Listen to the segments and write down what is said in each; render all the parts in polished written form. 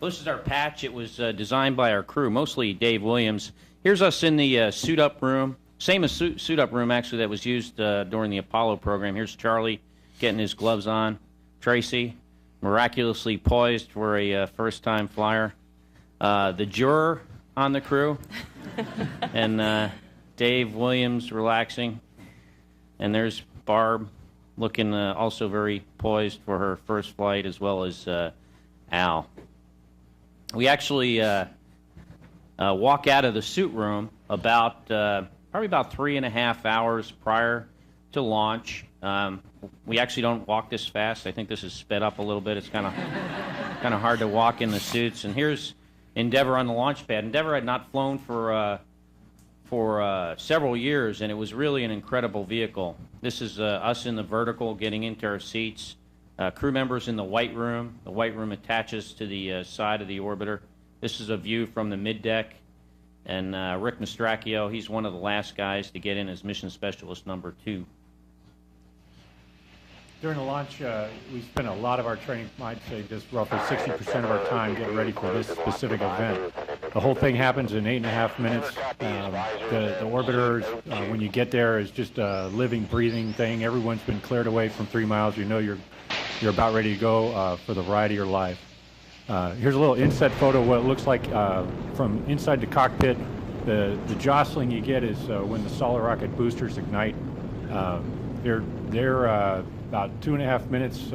Well, this is our patch. It was designed by our crew, mostly Dave Williams. Here's us in the suit-up room. Same as suit-up room, actually, that was used during the Apollo program. Here's Charlie getting his gloves on. Tracy, miraculously poised for a first-time flyer. The juror on the crew. And Dave Williams relaxing. And there's Barb looking also very poised for her first flight, as well as Al. We actually walk out of the suit room about probably about 3.5 hours prior to launch. We actually don't walk this fast. I think this is sped up a little bit. It's kind of hard to walk in the suits. And here's Endeavour on the launch pad. Endeavour had not flown for several years, and it was really an incredible vehicle. This is us in the vertical getting into our seats. Crew members in the white room. The white room attaches to the side of the orbiter. This is a view from the middeck. And Rick Mastracchio, he's one of the last guys to get in as mission specialist number 2. During the launch, we spent a lot of our training, I'd say just roughly 60% of our time getting ready for this specific event. The whole thing happens in 8.5 minutes. The orbiter, when you get there, is just a living, breathing thing. Everyone's been cleared away from 3 miles. You know you're about ready to go for the ride of your life. Here's a little inset photo of what it looks like from inside the cockpit. The jostling you get is when the solid rocket boosters ignite. They're about 2.5 minutes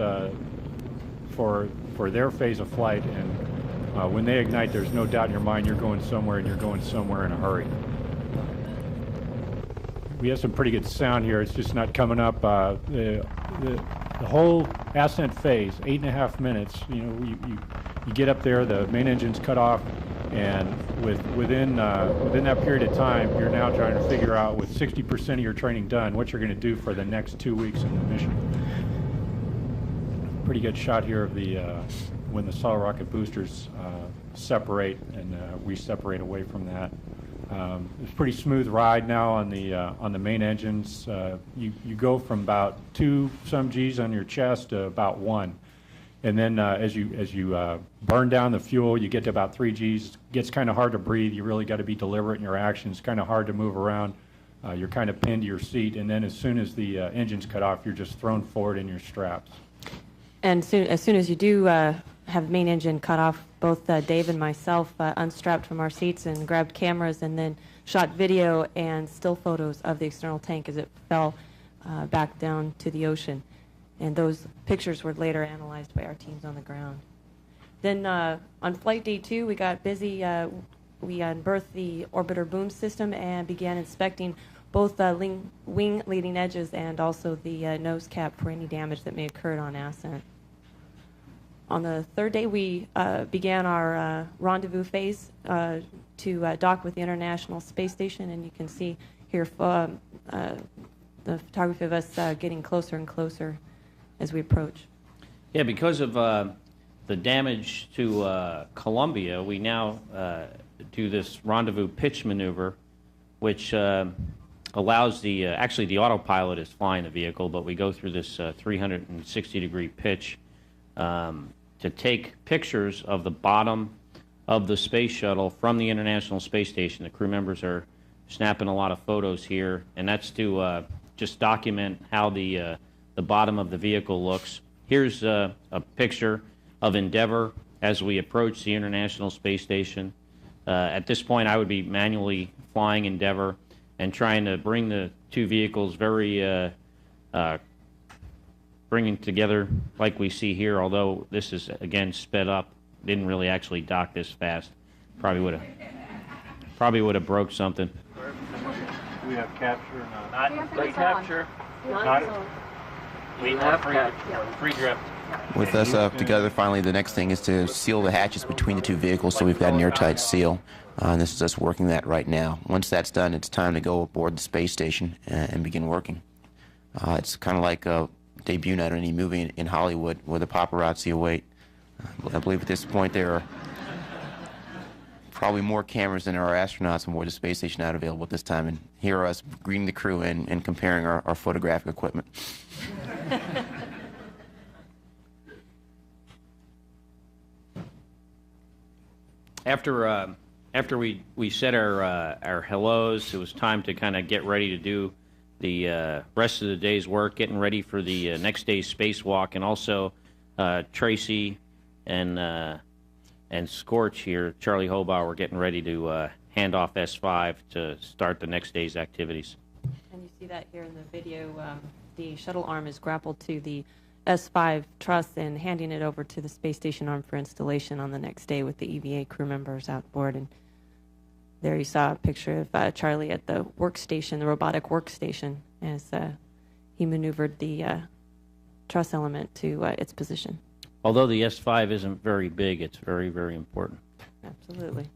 for their phase of flight, and when they ignite, there's no doubt in your mind you're going somewhere, and you're going somewhere in a hurry. We have some pretty good sound here. It's just not coming up. The whole ascent phase, 8.5 minutes. You get up there, the main engine's cut off, and within that period of time, you're now trying to figure out, with 60% of your training done, what you're going to do for the next 2 weeks in the mission. Pretty good shot here of the when the solid rocket boosters separate and we separate away from that. It's a pretty smooth ride now on the main engines. You go from about 2 some G's on your chest to about 1. And then as you burn down the fuel, you get to about 3 G's. It gets kind of hard to breathe. You really got to be deliberate in your actions. Kind of hard to move around. You're kind of pinned to your seat. And then as soon as the engine's cut off, you're just thrown forward in your straps. And as soon as you do have main engine cut off, both Dave and myself unstrapped from our seats and grabbed cameras and then shot video and still photos of the external tank as it fell back down to the ocean. And those pictures were later analyzed by our teams on the ground. Then on flight day 2, we got busy. We unberthed the orbiter boom system and began inspecting both wing leading edges and also the nose cap for any damage that may occur on ascent. On the 3rd day, we began our rendezvous phase to dock with the International Space Station, and you can see here the photography of us getting closer and closer as we approach. Yeah, because of the damage to Columbia, we now do this rendezvous pitch maneuver, which allows actually the autopilot is flying the vehicle, but we go through this 360-degree pitch to take pictures of the bottom of the space shuttle from the International Space Station. The crew members are snapping a lot of photos here, and that's to just document how the bottom of the vehicle looks. Here's a picture of Endeavour as we approach the International Space Station. At this point, I would be manually flying Endeavour and trying to bring the 2 vehicles very bringing together like we see here, although this is, again, sped up. Didn't really actually dock this fast. Probably would have broke something. Do we have capture or not? Not free capture. We have free drift. With us together, finally, the next thing is to seal the hatches between the 2 vehicles so we've got an airtight seal. And this is us working that right now. Once that's done, it's time to go aboard the space station and begin working. It's kind of like a debut night on any movie in Hollywood where the paparazzi await. I believe at this point there are probably more cameras than there are astronauts aboard the space station out available at this time. And here are us greeting the crew and comparing our photographic equipment. After we said our hellos, it was time to kind of get ready to do the rest of the day's work, getting ready for the next day's spacewalk, and also Tracy and Scorch here, Charlie Hobaugh, were getting ready to hand off S5 to start the next day's activities. And you see that here in the video. The shuttle arm is grappled to the S5 truss and handing it over to the space station arm for installation on the next day with the EVA crew members outboard. And there you saw a picture of Charlie at the workstation, the robotic workstation, as he maneuvered the truss element to its position. Although the S5 isn't very big, it's very, very important. Absolutely.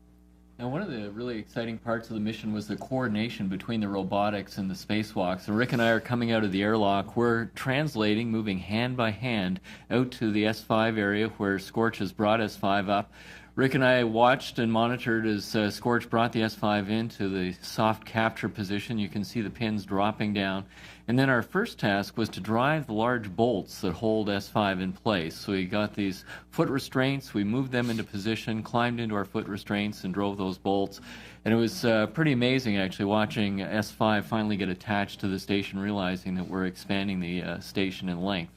Now, one of the really exciting parts of the mission was the coordination between the robotics and the spacewalks. So Rick and I are coming out of the airlock. We're translating, moving hand by hand out to the S5 area where Scorch has brought S5 up. Rick and I watched and monitored as Scorch brought the S5 into the soft capture position. You can see the pins dropping down. And then our first task was to drive the large bolts that hold S5 in place. So we got these foot restraints, we moved them into position, climbed into our foot restraints and drove those bolts. And it was pretty amazing actually watching S5 finally get attached to the station, realizing that we're expanding the station in length.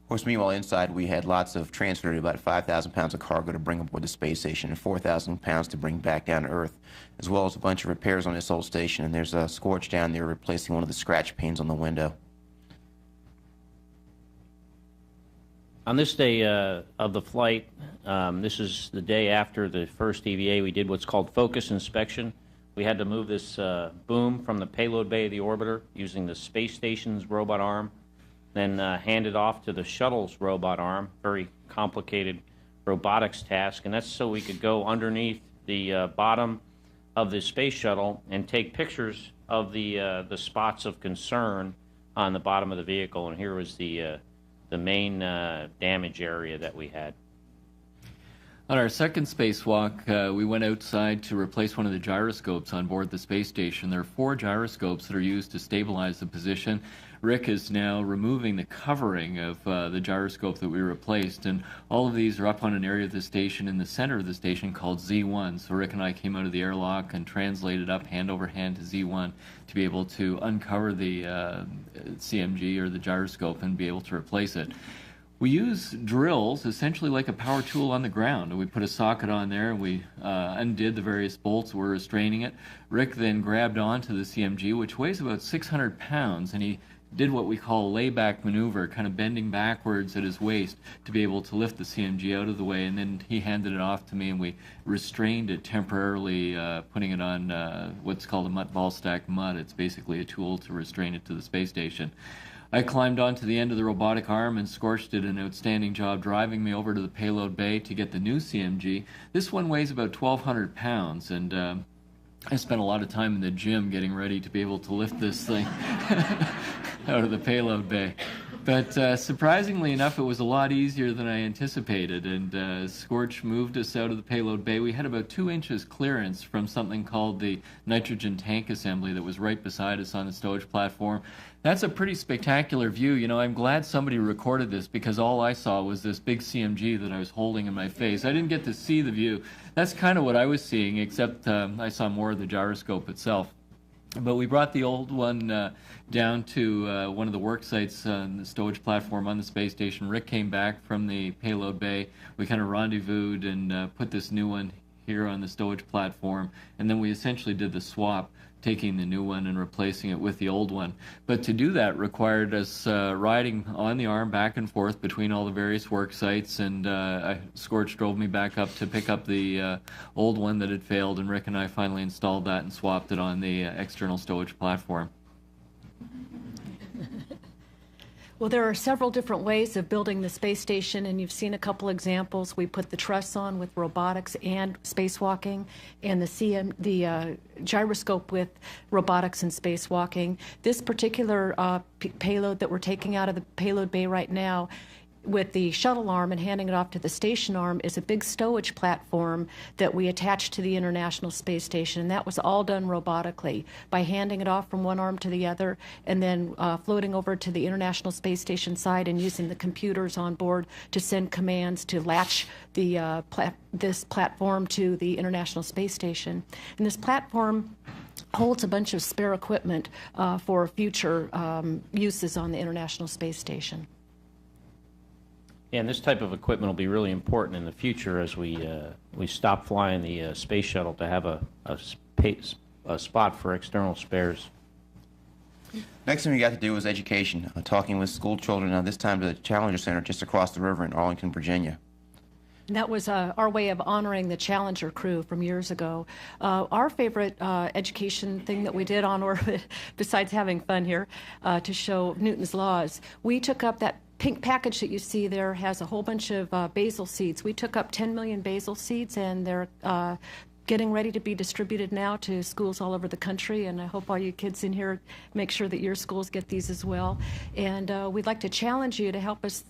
Of course, meanwhile, inside we had lots of transfer, about 5,000 pounds of cargo to bring aboard the space station and 4,000 pounds to bring back down to Earth, as well as a bunch of repairs on this old station. And there's a Scorch down there replacing one of the scratch panes on the window. On this day of the flight, this is the day after the first EVA, we did what's called focus inspection. We had to move this boom from the payload bay of the orbiter using the space station's robot arm, then hand it off to the shuttle's robot arm, very complicated robotics task, and that's so we could go underneath the bottom of the space shuttle and take pictures of the spots of concern on the bottom of the vehicle. And here was the main damage area that we had. On our second spacewalk, we went outside to replace one of the gyroscopes on board the space station. There are 4 gyroscopes that are used to stabilize the position. Rick is now removing the covering of the gyroscope that we replaced, and all of these are up on an area of the station in the center of the station called Z1. So Rick and I came out of the airlock and translated up hand over hand to Z1 to be able to uncover the CMG or the gyroscope and be able to replace it. We use drills, essentially like a power tool on the ground. We put a socket on there, and we undid the various bolts that were restraining it. Rick then grabbed onto the CMG, which weighs about 600 pounds, and he did what we call a layback maneuver, kind of bending backwards at his waist to be able to lift the CMG out of the way, and then he handed it off to me, and we restrained it temporarily, putting it on what's called a mutt ball stack mud. It's basically a tool to restrain it to the space station. I climbed onto the end of the robotic arm, and Scorch did an outstanding job driving me over to the payload bay to get the new CMG. This one weighs about 1,200 pounds, and I spent a lot of time in the gym getting ready to be able to lift this thing out of the payload bay. But surprisingly enough, it was a lot easier than I anticipated, and Scorch moved us out of the payload bay. We had about 2 inches clearance from something called the nitrogen tank assembly that was right beside us on the stowage platform. That's a pretty spectacular view. You know, I'm glad somebody recorded this, because all I saw was this big CMG that I was holding in my face. I didn't get to see the view. That's kind of what I was seeing, except I saw more of the gyroscope itself. But we brought the old one down to one of the work sites on the stowage platform on the space station. Rick came back from the payload bay. We kind of rendezvoused and put this new one here on the stowage platform. And then we essentially did the swap, taking the new one and replacing it with the old one. But to do that required us riding on the arm back and forth between all the various work sites, and Scorch drove me back up to pick up the old one that had failed, and Rick and I finally installed that and swapped it on the external stowage platform. Well, there are several different ways of building the space station, and you've seen a couple examples. We put the truss on with robotics and spacewalking, and the gyroscope with robotics and spacewalking. This particular payload that we're taking out of the payload bay right now with the shuttle arm and handing it off to the station arm is a big stowage platform that we attach to the International Space Station. And that was all done robotically by handing it off from one arm to the other and then floating over to the International Space Station side and using the computers on board to send commands to latch the this platform to the International Space Station. And this platform holds a bunch of spare equipment for future uses on the International Space Station. Yeah, and this type of equipment will be really important in the future as we stop flying the space shuttle to have a spot for external spares. Next thing we got to do was education, talking with school children, this time to the Challenger Center just across the river in Arlington, Virginia. And that was our way of honoring the Challenger crew from years ago. Our favorite education thing that we did on orbit, besides having fun here, to show Newton's laws, we took up that pink package that you see there has a whole bunch of basil seeds. We took up 10 million basil seeds, and they're getting ready to be distributed now to schools all over the country, and I hope all you kids in here make sure that your schools get these as well. And we'd like to challenge you to help us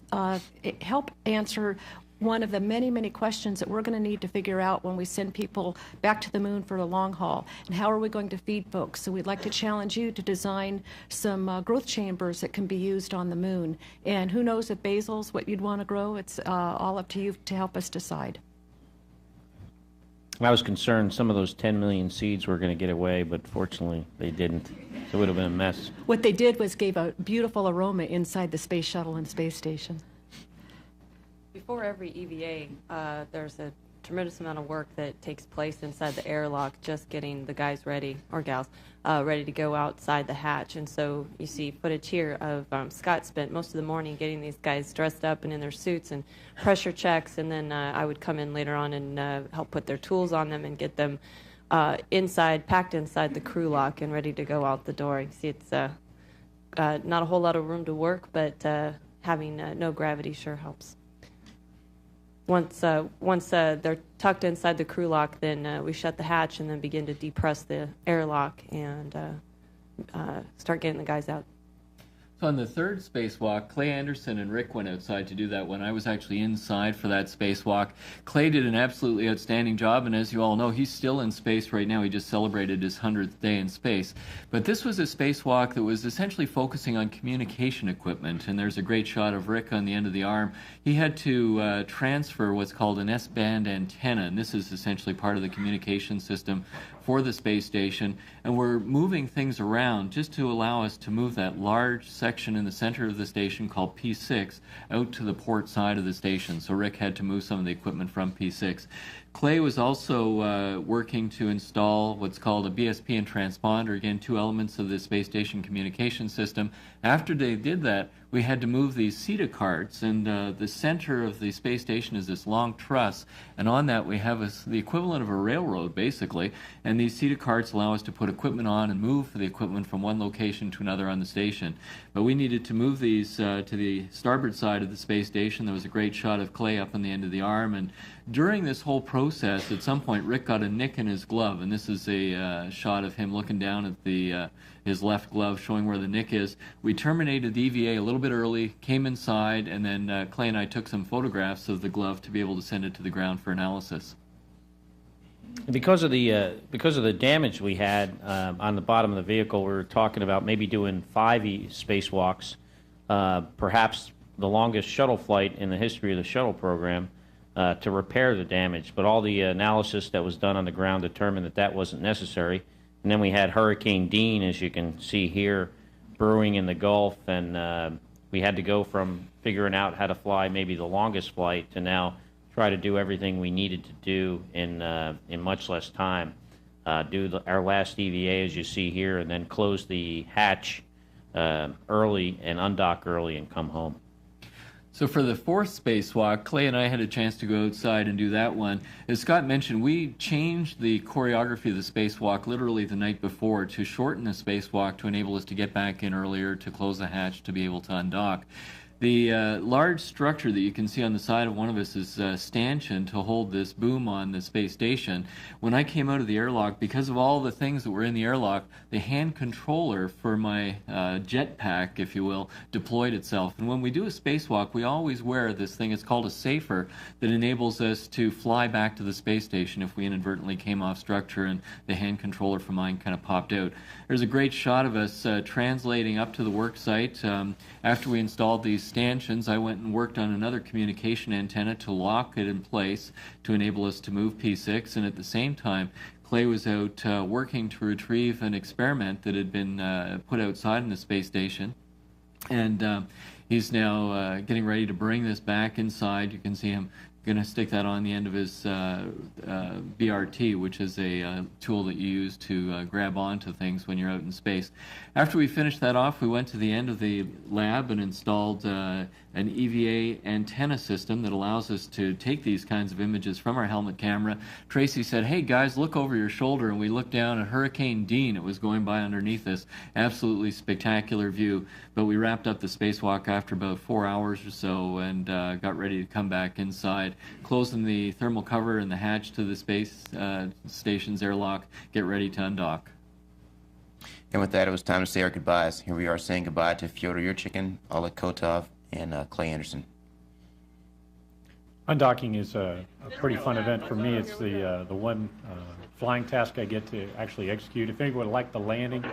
help answer one of the many, many questions that we're going to need to figure out when we send people back to the moon for the long haul. And how are we going to feed folks? So we'd like to challenge you to design some growth chambers that can be used on the moon. And who knows if basil's what you'd want to grow? It's all up to you to help us decide. I was concerned some of those 10 million seeds were going to get away, but fortunately they didn't. So it would have been a mess. What they did was gave a beautiful aroma inside the space shuttle and space station. Before every EVA, there's a tremendous amount of work that takes place inside the airlock, just getting the guys ready, or gals, ready to go outside the hatch. And so you see footage here of Scott spent most of the morning getting these guys dressed up and in their suits and pressure checks, and then I would come in later on and help put their tools on them and get them packed inside the crew lock and ready to go out the door. You see it's not a whole lot of room to work, but having no gravity sure helps. Once they're tucked inside the crew lock, then we shut the hatch and then begin to depress the airlock and start getting the guys out. So on the third spacewalk, Clay Anderson and Rick went outside to do that one. I was actually inside for that spacewalk. Clay did an absolutely outstanding job, and as you all know, he's still in space right now. He just celebrated his 100th day in space. But this was a spacewalk that was essentially focusing on communication equipment, and there's a great shot of Rick on the end of the arm. He had to transfer what's called an S-band antenna, and this is essentially part of the communication system for the space station. And we're moving things around just to allow us to move that large section in the center of the station called P6 out to the port side of the station. So Rick had to move some of the equipment from P6. Clay was also working to install what's called a BSP and transponder, again, two elements of the space station communication system. After they did that, we had to move these CETA carts, and the center of the space station is this long truss, and on that we have the equivalent of a railroad, basically, and these CETA carts allow us to put equipment on and move the equipment from one location to another on the station. But we needed to move these to the starboard side of the space station. There was a great shot of Clay up on the end of the arm, and during this whole process, at some point, Rick got a nick in his glove, and this is a shot of him looking down at his left glove, showing where the nick is. We terminated the EVA a little bit early, came inside, and then Clay and I took some photographs of the glove to be able to send it to the ground for analysis. Because of the damage we had on the bottom of the vehicle, we were talking about maybe doing 5 spacewalks, perhaps the longest shuttle flight in the history of the shuttle program, to repair the damage. But all the analysis that was done on the ground determined that that wasn't necessary. And then we had Hurricane Dean, as you can see here, brewing in the Gulf, and we had to go from figuring out how to fly maybe the longest flight to now try to do everything we needed to do in much less time. Our last EVA, as you see here, and then close the hatch early and undock early and come home. So for the fourth spacewalk, Clay and I had a chance to go outside and do that one. As Scott mentioned, we changed the choreography of the spacewalk literally the night before to shorten the spacewalk to enable us to get back in earlier, to close the hatch, to be able to undock. The large structure that you can see on the side of one of us is a stanchion to hold this boom on the space station. When I came out of the airlock, because of all the things that were in the airlock, the hand controller for my jetpack, if you will, deployed itself. And when we do a spacewalk, we always wear this thing. It's called a safer that enables us to fly back to the space station if we inadvertently came off structure and the hand controller for mine kind of popped out. There's a great shot of us translating up to the work site. After we installed these stanchions, I went and worked on another communication antenna to lock it in place to enable us to move P6, and at the same time Clay was out working to retrieve an experiment that had been put outside in the space station, and he's now getting ready to bring this back inside. You can see him going to stick that on the end of his BRT, which is a tool that you use to grab onto things when you're out in space. After we finished that off, we went to the end of the lab and installed an EVA antenna system that allows us to take these kinds of images from our helmet camera. Tracy said, "Hey guys, look over your shoulder," and we looked down at Hurricane Dean. It was going by underneath us. Absolutely spectacular view. But we wrapped up the spacewalk after about 4 hours or so and got ready to come back inside, closing the thermal cover and the hatch to the space station's airlock, get ready to undock. And with that, it was time to say our goodbyes. Here we are saying goodbye to Fyodor Yurchikin, Oleg Kotov, and Clay Anderson. Undocking is a pretty fun event for me. It's the one flying task I get to actually execute. If anyone would like the landing,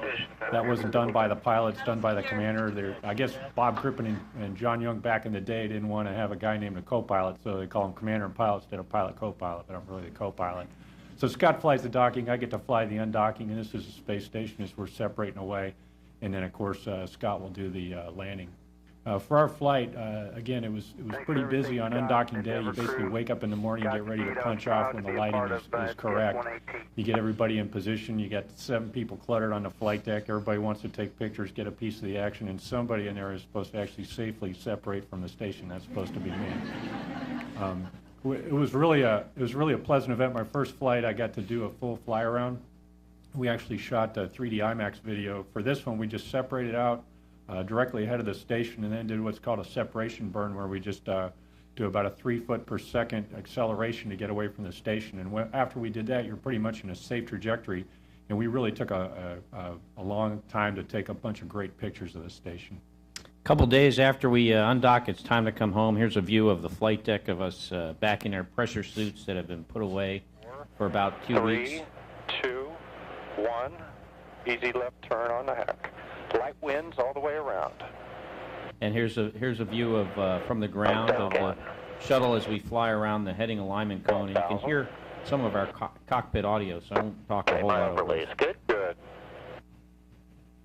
that wasn't done by the pilot, it's done by the commander. I guess Bob Crippen and John Young back in the day didn't want to have a guy named a co-pilot, so they call him commander and pilot instead of pilot co-pilot, but I'm really the co-pilot. So Scott flies the docking, I get to fly the undocking, and this is a space station as we're separating away. And then, of course, Scott will do the landing. For our flight, again, it was pretty busy on undocking day. You basically wake up in the morning, get ready to punch off when the lighting is correct. You get everybody in position. You got 7 people cluttered on the flight deck. Everybody wants to take pictures, get a piece of the action, and somebody in there is supposed to actually safely separate from the station. That's supposed to be me. It was really a pleasant event. My first flight, I got to do a full fly around. We actually shot a 3D IMAX video. For this one, we just separated out directly ahead of the station and then did what's called a separation burn, where we just do about a 3 foot per second acceleration to get away from the station. And after we did that, you're pretty much in a safe trajectory. And we really took a long time to take a bunch of great pictures of the station. A couple days after we undock, it's time to come home. Here's a view of the flight deck of us back in our pressure suits that have been put away for about 2 weeks. 3, 2, 1. Easy left turn on the hack. Light winds all the way around. And here's a view of from the ground of the shuttle as we fly around the heading alignment cone. And you can hear some of our cockpit audio, so I won't talk a whole lot over this. Good, good.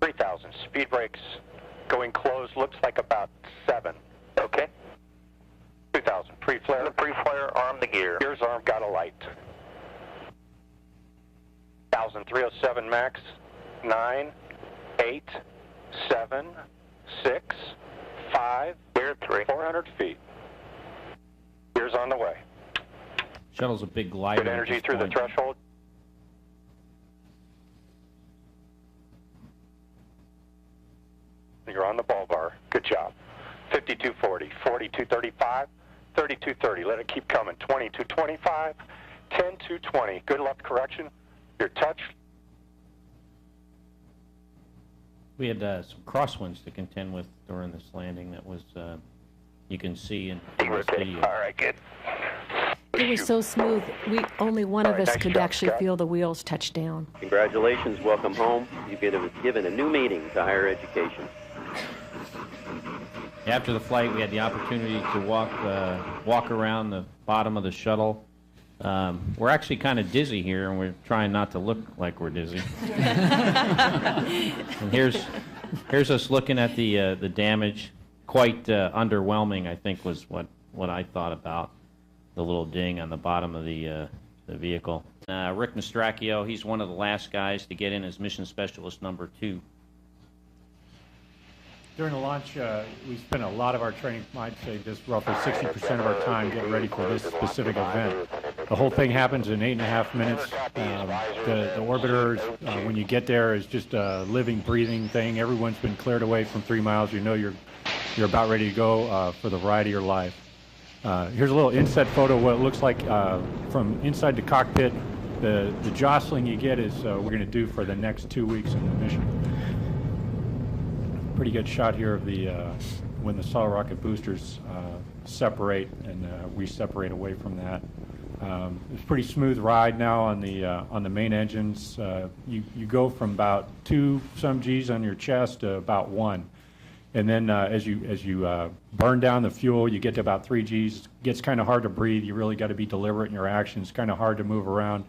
3,000. Speed brakes going close. Looks like about 7. Okay. 2,000. Pre-flare. Pre-flare. Arm the gear. Gears arm. Got a light. 1,000. 307 max. 9, 8, 7, 6, 5. Gear 3. 400 feet. Gears on the way. Shuttle's a big glider. Good energy through the threshold. You're on the ball bar. Good job. 5240, 4235, 3230. Let it keep coming. 2225, 10220. Good left correction. Your touch. We had some crosswinds to contend with during this landing. That was, you can see in this video. All right, good. It was so smooth, only one of us nice could job, actually Scott. feel the wheels touch down. Congratulations, welcome home. You've been given a new meaning to higher education. After the flight, we had the opportunity to walk around the bottom of the shuttle. We're actually kind of dizzy here, and we're trying not to look like we're dizzy. And here's us looking at the damage. Quite underwhelming, I think, was what I thought about the little ding on the bottom of the vehicle. Rick Mastracchio, he's one of the last guys to get in as mission specialist number 2. During the launch, we spent a lot of our training, I'd say just roughly 60% of our time getting ready for this specific event. The whole thing happens in 8.5 minutes. The orbiter, when you get there, is just a living, breathing thing. Everyone's been cleared away from 3 miles. You know you're you're about ready to go for the ride of your life. Here's a little inset photo of what it looks like from inside the cockpit. The jostling you get is we're going to do for the next 2 weeks in the mission. Pretty good shot here of the when the solid rocket boosters separate and we separate away from that. It's a pretty smooth ride now on the main engines. You go from about 2 some G's on your chest to about 1. And then as you burn down the fuel, you get to about 3 G's. It gets kind of hard to breathe. You really got to be deliberate in your actions. Kind of hard to move around.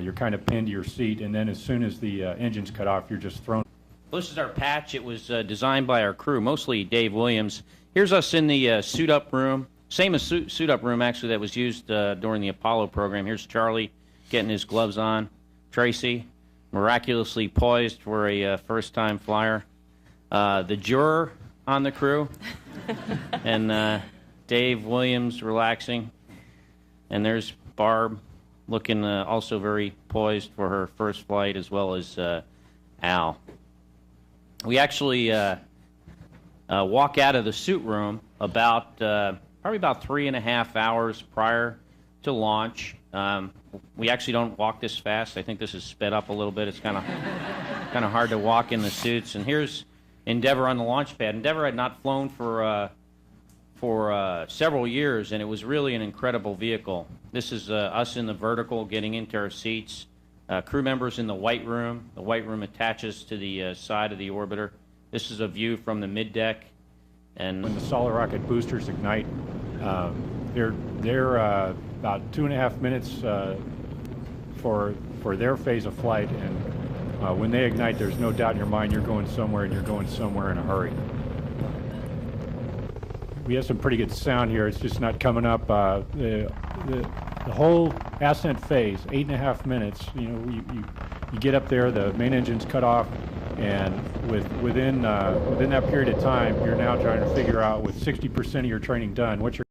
You're kind of pinned to your seat. And then as soon as the engines cut off, you're just thrown. Well, this is our patch. It was designed by our crew, mostly Dave Williams. Here's us in the suit-up room. Same as suit-up room, actually, that was used during the Apollo program. Here's Charlie getting his gloves on. Tracy, miraculously poised for a first-time flyer. The juror on the crew, and Dave Williams relaxing. And there's Barb looking also very poised for her first flight, as well as Al. We actually walk out of the suit room about probably about 3.5 hours prior to launch. We actually don't walk this fast. I think this is sped up a little bit. It's kind of hard to walk in the suits. And here's Endeavour on the launch pad. Endeavour had not flown for several years, and it was really an incredible vehicle. This is us in the vertical getting into our seats. Crew members in the white room. The white room attaches to the side of the orbiter. This is a view from the middeck. And when the solid rocket boosters ignite, they're about 2.5 minutes for their phase of flight, and when they ignite, there's no doubt in your mind you're going somewhere, and you're going somewhere in a hurry. We have some pretty good sound here. It's just not coming up. The whole ascent phase, 8.5 minutes. You know, you get up there, the main engine's cut off, and within that period of time, you're now trying to figure out, with 60% of your training done, what you're